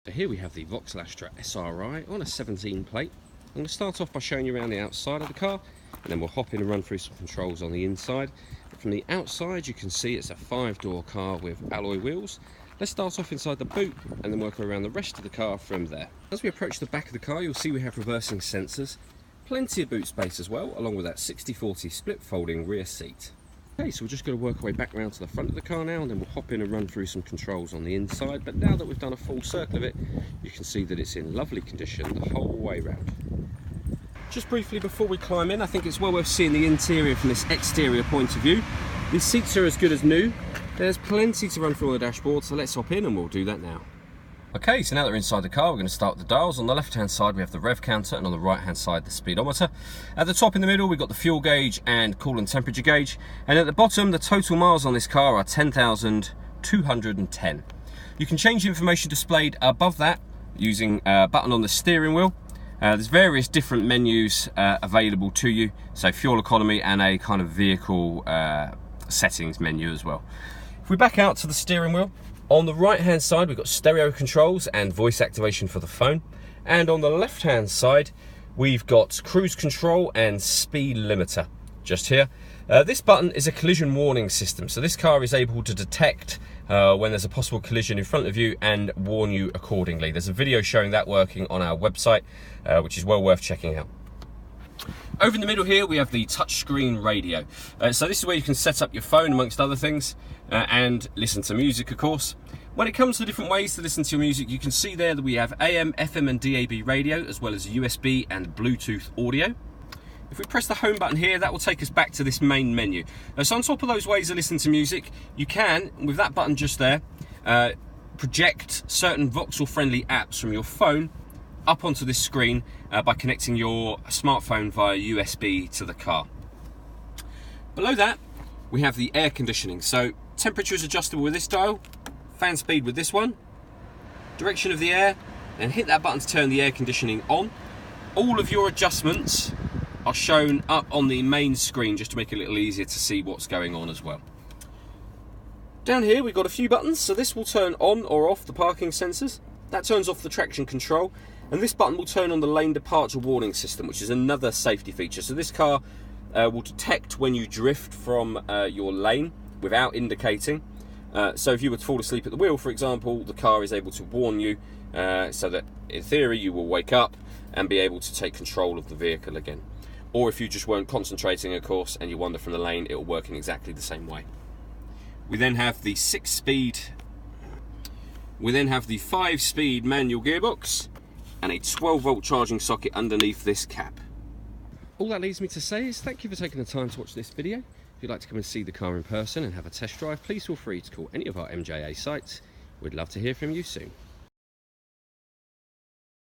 So here we have the Vauxhall Astra SRI on a 17 plate. I'm going to start off by showing you around the outside of the car, and then we'll hop in and run through some controls on the inside. But from the outside you can see it's a 5-door car with alloy wheels. Let's start off inside the boot and then work around the rest of the car from there. As we approach the back of the car, you'll see we have reversing sensors, plenty of boot space as well, along with that 60/40 split folding rear seat. Okay, so we're just going to work our way back around to the front of the car now, and then we'll hop in and run through some controls on the inside. But now that we've done a full circle of it, you can see that it's in lovely condition the whole way round. Just briefly before we climb in, I think it's well worth seeing the interior from this exterior point of view. These seats are as good as new. There's plenty to run through on the dashboard, so let's hop in and we'll do that now. Okay, so now that we're inside the car, we're going to start with the dials. On the left-hand side, we have the rev counter, and on the right-hand side, the speedometer. At the top in the middle, we've got the fuel gauge and coolant temperature gauge. And at the bottom, the total miles on this car are 10,210. You can change the information displayed above that using a button on the steering wheel. There's various different menus available to you, so fuel economy and a kind of vehicle settings menu as well. If we back out to the steering wheel, on the right hand side we've got stereo controls and voice activation for the phone, and on the left hand side we've got cruise control and speed limiter just here. This button is a collision warning system, so this car is able to detect when there's a possible collision in front of you and warn you accordingly. There's a video showing that working on our website, which is well worth checking out. Over in the middle here we have the touchscreen radio. So this is where you can set up your phone amongst other things and listen to music, of course. When it comes to different ways to listen to your music, you can see there that we have AM, FM and DAB radio, as well as USB and Bluetooth audio. If we press the home button here, that will take us back to this main menu. So on top of those ways to listen to music, you can, with that button just there, project certain Vauxhall friendly apps from your phone up onto this screen by connecting your smartphone via USB to the car. Below that, we have the air conditioning. So temperature is adjustable with this dial, fan speed with this one, direction of the air, and hit that button to turn the air conditioning on. All of your adjustments are shown up on the main screen just to make it a little easier to see what's going on as well. Down here we've got a few buttons, so this will turn on or off the parking sensors. That turns off the traction control, and this button will turn on the lane departure warning system, which is another safety feature. So this car will detect when you drift from your lane without indicating. So if you were to fall asleep at the wheel, for example, the car is able to warn you so that in theory you will wake up and be able to take control of the vehicle again. Or if you just weren't concentrating, of course, and you wander from the lane, it will work in exactly the same way. We then have the 6-speed. We then have the 5-speed manual gearbox and a 12-volt charging socket underneath this cap. All that leaves me to say is thank you for taking the time to watch this video. If you'd like to come and see the car in person and have a test drive, please feel free to call any of our MJA sites. We'd love to hear from you soon.